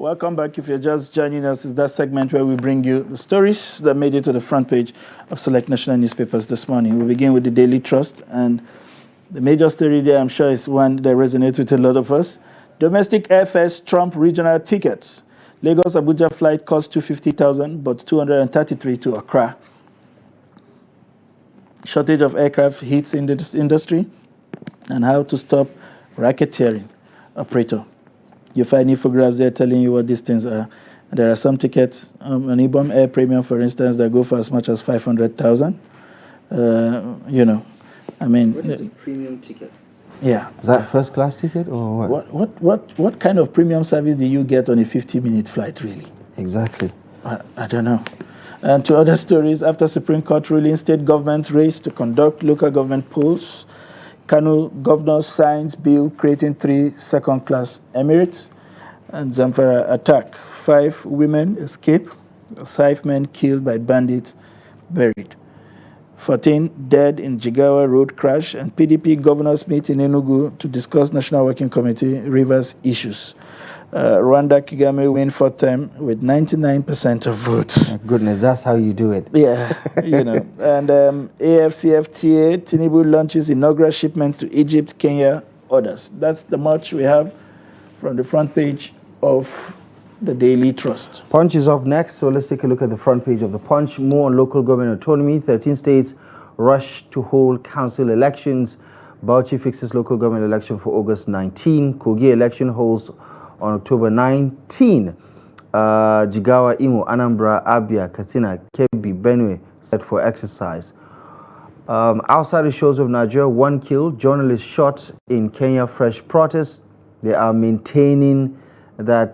Welcome back. If you're just joining us, it's that segment where we bring you the stories that made it to the front page of select national newspapers this morning. We begin with the Daily Trust, and the major story there, I'm sure, is one that resonates with a lot of us. Domestic airfares trump regional tickets. Lagos-Abuja flight costs 250,000, but 233 to Accra. Shortage of aircraft hits in this industry, and how to stop racketeering. Operator. You find infographs there telling you what these things are. There are some tickets, an IBOM Air Premium, for instance, that go for as much as 500,000. I mean, what is a premium ticket? Yeah. Is that first class ticket or what? What kind of premium service do you get on a 50-minute flight, really? Exactly. I don't know. And to other stories, after Supreme Court ruling, state government race to conduct local government polls. Kano governor signs bill creating 3 second-class emirates. And Zamfara attack. 5 women escape. 5 men killed by bandits, buried. 14 dead in Jigawa road crash. And PDP governors meet in Enugu to discuss National Working Committee Rivers issues. Rwanda Kagame win 4th term with 99% of votes. My goodness, that's how you do it. Yeah, And AFCFTA, Tinubu launches inaugural shipments to Egypt, Kenya, others. That's the much we have from the front page of the Daily Trust. Punch is up next, so let's take a look at the front page of the Punch. More on local government autonomy. 13 states rush to hold council elections. Bauchi fixes local government election for August 19. Kogi election holds on October 19. Jigawa, Imo, Anambra, Abia, Katsina, Kebbi, Benue set for exercise. Outside the shores of Nigeria, 1 killed, journalist shot in Kenya, fresh protests. They are maintaining that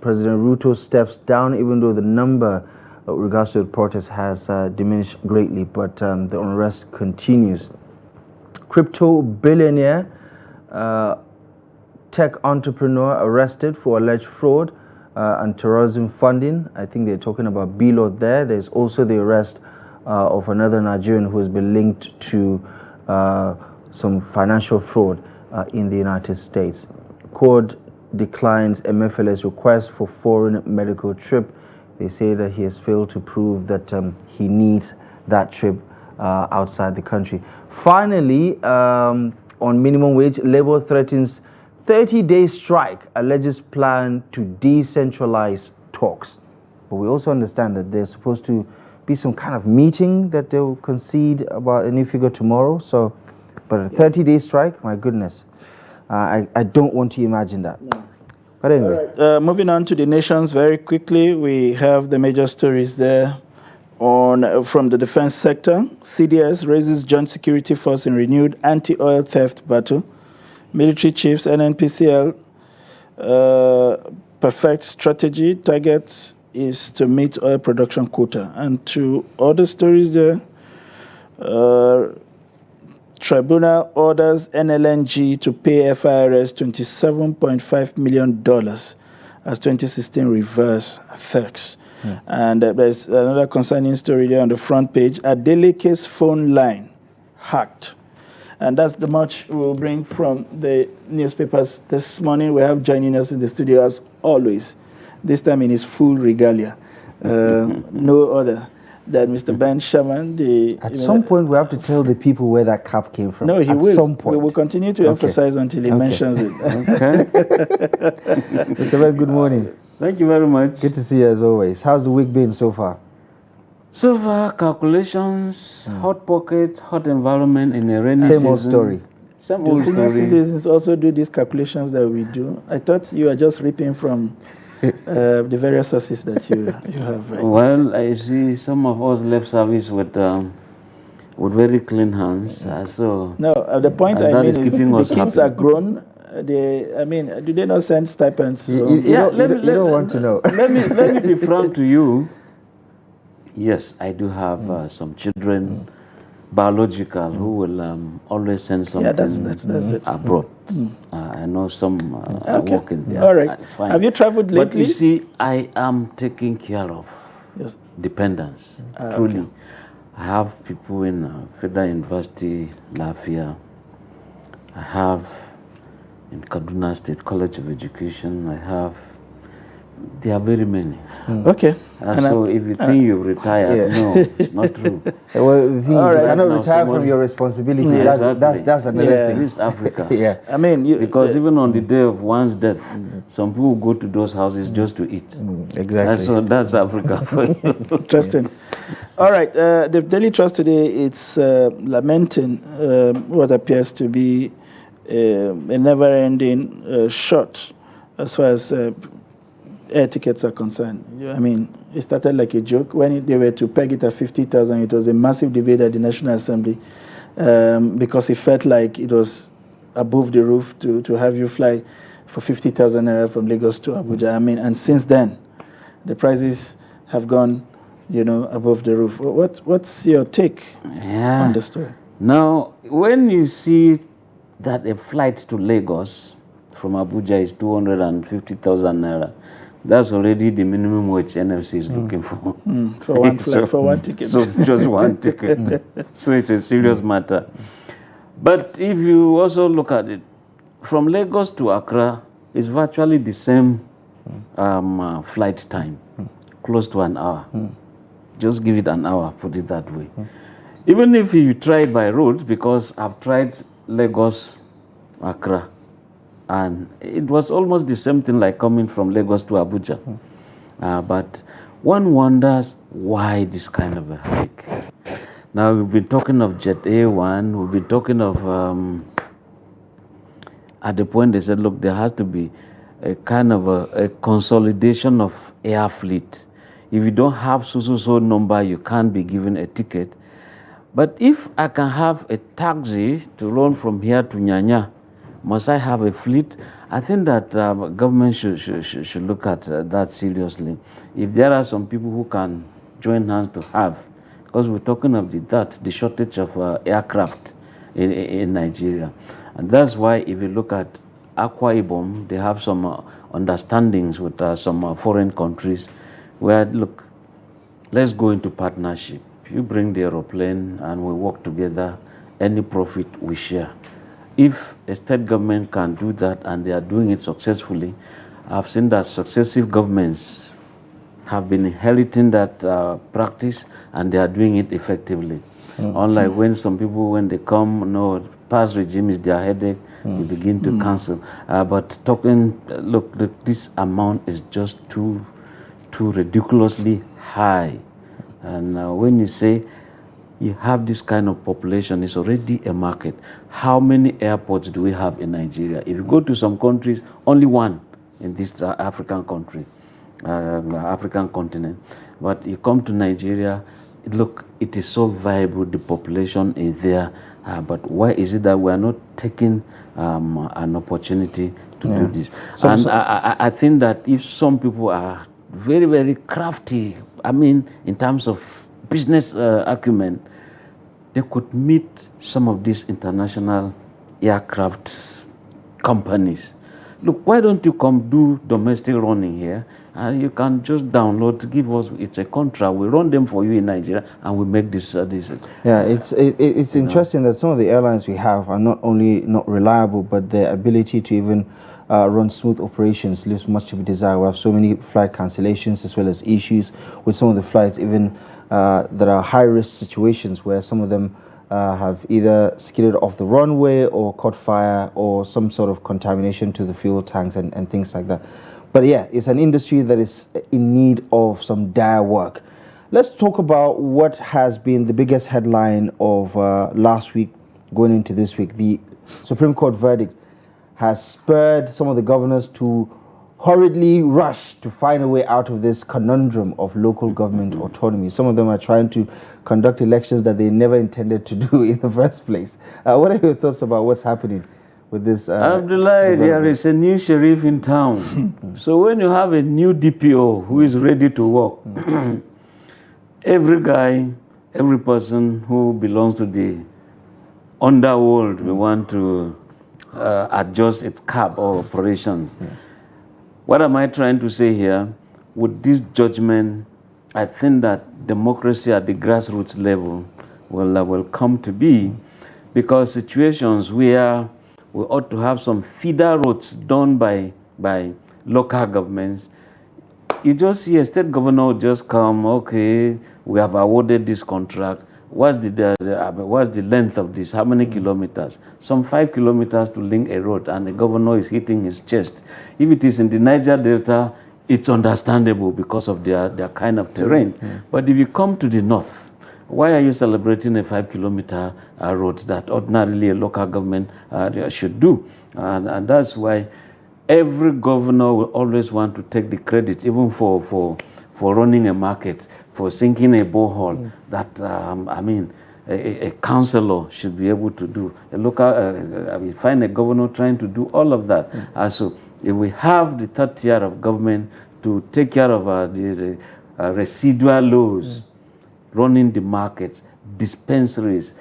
President Ruto steps down, even though the number with regards to the protests has diminished greatly, but the unrest continues. Crypto billionaire, tech entrepreneur arrested for alleged fraud and terrorism funding. I think they're talking about Bilo there. There's also the arrest of another Nigerian who has been linked to some financial fraud in the United States. Court declines MFL's request for foreign medical trip. They say that he has failed to prove that he needs that trip outside the country. Finally, on minimum wage, Labour threatens 30-day strike, alleges plan to decentralize talks. But we also understand that there's supposed to be some kind of meeting that they will concede about a new figure tomorrow. So, but a 30-day strike, my goodness, I don't want to imagine that. No. But anyway. Right. Moving on to the nations very quickly, we have the major stories there. From the defense sector, CDS raises joint security force in renewed anti-oil theft battle. Military chiefs, NNPCL, perfect strategy. Target is to meet oil production quota. And to other stories there, tribunal orders NLNG to pay FIRS $27.5 million as 2016 reverse thefts. Yeah. And there's another concerning story there on the front page. Adeleke's phone line hacked. And that's the much we'll bring from the newspapers this morning. We have joining us in the studio as always, this time in his full regalia. No other than Mr. Ben Sherman. At some point, we have to tell the people where that cap came from. No, he will. At some point. We will continue to emphasize until he mentions it. Okay. Mr. Ben, good morning. Thank you very much. Good to see you as always. How's the week been so far? So far, calculations, hot pocket, hot environment in a rainy season. Same old story. Same old story. Senior citizens also do these calculations that we do. I thought you were just reaping from the various sources that you have. Right? Well, I see some of us left service with very clean hands. So no, the point I mean is the kids are grown. Do they not send stipends? So? You don't want to know. Let me be frank to you. Yes, I do have some children, biological, who will always send something that's it. Abroad. I know some are working there. All right. Have you traveled lately? But you see, I am taking care of dependents, truly. Okay. I have people in Federal University, Lafia. I have in Kaduna State College of Education. I have There are very many. Okay. So if you think you've retired, no, it's not true. Well, the thing is, you cannot retire someone, from your responsibility. Exactly. That's another thing. This is Africa. Yeah. I mean, because even on the day of one's death, some people go to those houses just to eat. Exactly. So that's Africa for you. Interesting. All right. The Daily Trust today, it's lamenting what appears to be a never-ending short as far as air tickets are concerned. I mean, it started like a joke. When they were to peg it at 50,000, it was a massive debate at the National Assembly because it felt like it was above the roof to have you fly for 50,000 naira from Lagos to Abuja. I mean, and since then, the prices have gone, above the roof. What's your take on the story? Now, when you see that a flight to Lagos from Abuja is 250,000 naira, that's already the minimum wage NFC is looking for. For one flight, for one ticket. So just one ticket. So it's a serious matter. But if you also look at it, from Lagos to Accra is virtually the same flight time, close to an hour. Just give it an hour, put it that way. Even if you try by road, because I've tried Lagos, Accra, and it was almost the same thing like coming from Lagos to Abuja. But one wonders why this kind of a hike. Now, we've been talking of Jet A1, we've been talking of, at the point they said, look, there has to be a kind of a consolidation of air fleet. If you don't have so number, you can't be given a ticket. But if I can have a taxi to run from here to Nyanya, must I have a fleet? I think that government should look at that seriously. If there are some people who can join hands to have, because we're talking of the shortage of aircraft in Nigeria. And that's why if you look at Akwa Ibom, they have some understandings with some foreign countries where, look, let's go into partnership. You bring the aeroplane and we work together, any profit we share. If a state government can do that and they are doing it successfully, I've seen that successive governments have been inheriting that practice and they are doing it effectively. Unlike when some people, when they come, no, past regime is their headache, you begin to cancel. But talking, look, this amount is just too ridiculously high. And when you say you have this kind of population, it's already a market. How many airports do we have in Nigeria? If you go to some countries, only one in this African country, African continent. But you come to Nigeria, look, it is so viable, the population is there. But why is it that we are not taking an opportunity to do this? I think that if some people are very, very crafty, I mean, in terms of business acumen, they could meet some of these international aircraft companies. Look, why don't you come do domestic running here? And you can just download, give us, it's a contract, we run them for you in Nigeria, and we make this. Yeah, it's interesting that some of the airlines we have are not only not reliable, but their ability to even run smooth operations leaves much to be desired. We have so many flight cancellations as well as issues with some of the flights, even that are high-risk situations where some of them have either skidded off the runway or caught fire or some sort of contamination to the fuel tanks and things like that. But yeah, it's an industry that is in need of some dire work. Let's talk about what has been the biggest headline of last week going into this week. The Supreme Court verdict has spurred some of the governors to hurriedly rush to find a way out of this conundrum of local government autonomy. Some of them are trying to conduct elections that they never intended to do in the first place. What are your thoughts about what's happening with this? Abdullah, there is a new sheriff in town. So when you have a new DPO who is ready to work, every guy, every person who belongs to the underworld, we want to adjust its cap or operations. What am I trying to say here? With this judgment, I think that democracy at the grassroots level will come to be, because situations where we ought to have some feeder roads done by local governments, you just see a state governor just come, okay, we have awarded this contract. What's the length of this? How many kilometers? Some 5 kilometers to link a road, and the governor is hitting his chest. If it is in the Niger Delta, it's understandable because of their kind of terrain. But if you come to the north, why are you celebrating a 5-kilometer road that ordinarily a local government should do? And that's why every governor will always want to take the credit, even for running a market, for sinking a borehole, that, a councillor should be able to do. A local, we find a governor trying to do all of that. So if we have the third tier of government to take care of the residual laws, running the markets, dispensaries,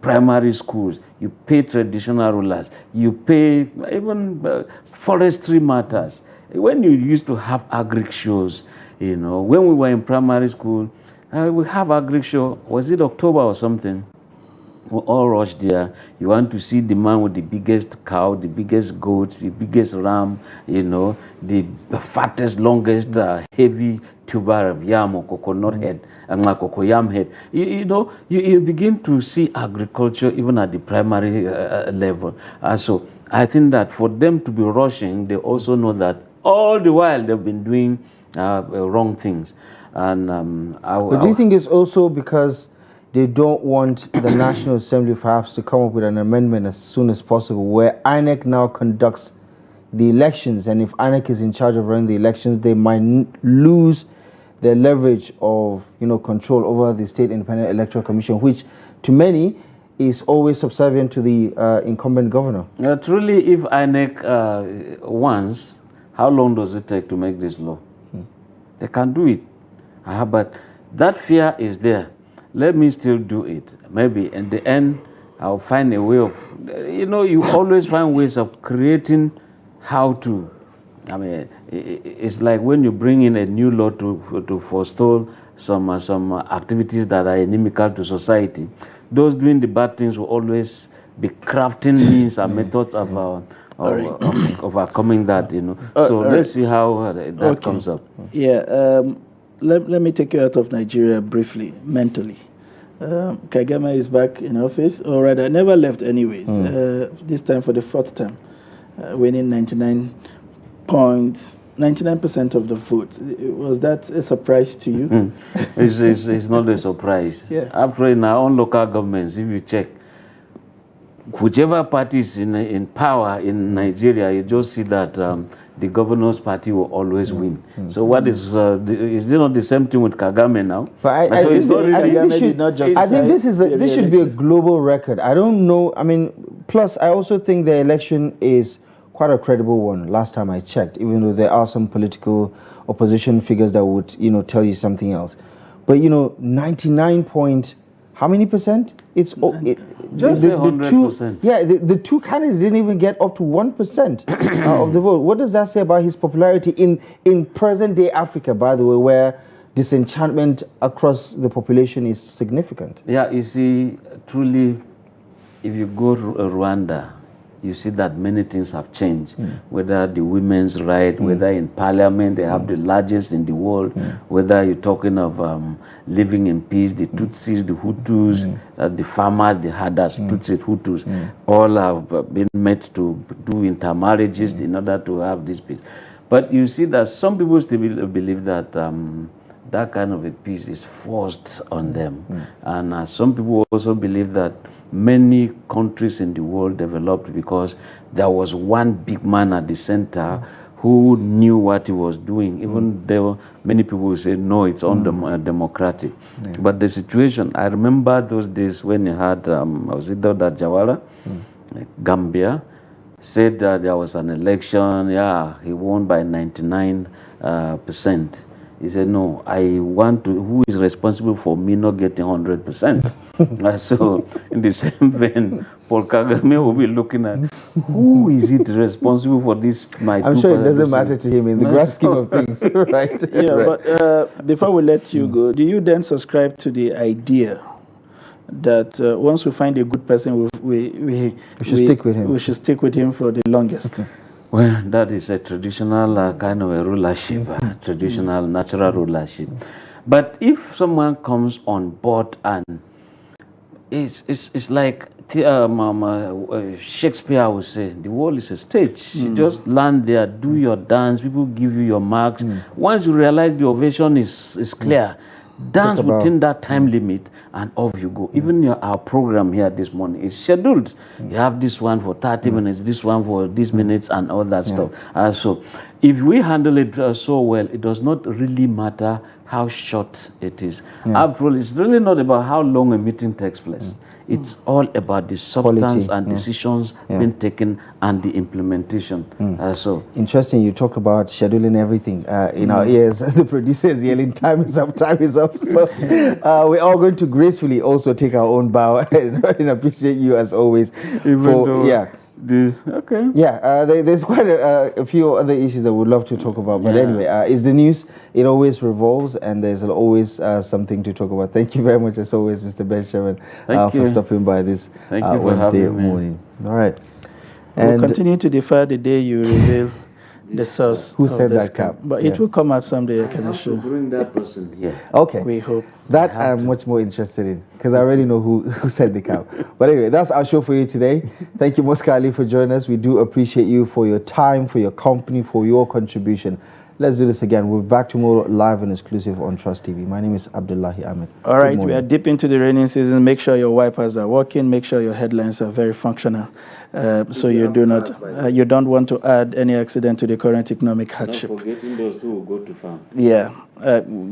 primary schools, you pay traditional rulers, you pay even forestry matters. When you used to have agric shows, when we were in primary school, we have agric show. Was it October or something? We all rush there. You want to see the man with the biggest cow, the biggest goat, the biggest ram, the fattest, longest, heavy tuber of yam or coconut head and cocoyam head. You begin to see agriculture even at the primary level. So I think that for them to be rushing, they also know that all the while they've been doing wrong things. And but do you think it's also because they don't want the National Assembly perhaps to come up with an amendment as soon as possible, where INEC now conducts the elections, and if INEC is in charge of running the elections, they might lose their leverage of control over the State Independent Electoral Commission, which to many is always subservient to the incumbent governor? Truly, if INEC wants, how long does it take to make this law? They can do it. But that fear is there. Let me still do it. Maybe in the end, I'll find a way of, you always find ways of creating how to. It's like when you bring in a new law to forestall some activities that are inimical to society. Those doing the bad things will always be crafting means and methods of overcoming that. So let's see how that comes up. Yeah. Let me take you out of Nigeria briefly, mentally. Kagame is back in office, or rather, never left anyways. This time for the fourth time, winning 99% of the vote. Was that a surprise to you? It's not a surprise. Yeah. After in our own local governments, if you check, whichever party is in power in Nigeria, you just see that the governor's party will always win. So what is not the same thing with Kagame now? But I think this should be a global record. I don't know. Plus I also think the election is quite a credible one. Last time I checked, even though there are some political opposition figures that would tell you something else. But 99 point. How many percent? It's just 100%. Yeah, the two candidates didn't even get up to 1% of the vote. What does that say about his popularity in present day Africa, by the way, where disenchantment across the population is significant? Yeah, you see, truly, if you go to Rwanda, you see that many things have changed, whether the women's right, whether in parliament they have the largest in the world, whether you're talking of living in peace, the Tutsis, the Hutus, the farmers, the Hadas, Tutsis, Hutus, all have been made to do intermarriages in order to have this peace. But you see that some people still believe that that kind of a peace is forced on them. And some people also believe that many countries in the world developed because there was one big man at the center who knew what he was doing. Even though many people will say, no, it's undemocratic. But the situation, I remember those days when you had, was it Dawda Jawara, Gambia, said that there was an election, he won by 99%. He said, no, I want to, who is responsible for me not getting 100%? So, in the same vein, Paul Kagame will be looking at, who is it responsible for this? I'm sure it doesn't matter to him in the grand scheme of things, right? Yeah, right. But before we let you go, do you then subscribe to the idea that once we find a good person, we should stick with him? We should stick with him for the longest. Well, that is a traditional kind of a rulership, traditional natural rulership. But if someone comes on board and it's like Shakespeare would say, the world is a stage. You just land there, do your dance, people give you your marks. Once you realize the ovation is clear, dance within that time limit and off you go. Even our program here this morning is scheduled. You have this one for 30 minutes, this one for these minutes and all that stuff. So if we handle it so well, it does not really matter how short it is. After all, it's really not about how long a meeting takes place. It's all about the substance and decisions being taken and the implementation. So interesting. You talk about scheduling everything. In our ears, the producer is yelling, "Time is up! Time is up!" So we're all going to gracefully also take our own bow and appreciate you as always. There's quite a few other issues that we'd love to talk about, but anyway, it's the news. It always revolves, and there's always something to talk about. Thank you very much, as always, Mr. Ben Sherman, for stopping by this Wednesday morning. All right, and we'll continue to defer the day you reveal the source. Who said that, Cap? But it will come out someday, I can assure. Bring that person here. Okay. We hope. That I'm much more interested in, because I already know who said the Cap. But anyway, that's our show for you today. Thank you, Muska Ali, for joining us. We do appreciate you for your time, for your company, for your contribution. Let's do this again. We'll be back tomorrow live and exclusive on Trust TV. My name is Abdullahi Ahmed. All right, we are deep into the rainy season. Make sure your wipers are working. Make sure your headlines are very functional, so you don't want to add any accident to the current economic hardship. Not forgetting those who will go to farm. Yeah,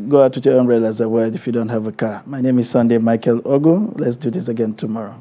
go out with your umbrellas if you don't have a car. My name is Sunday Michael Ogu. Let's do this again tomorrow.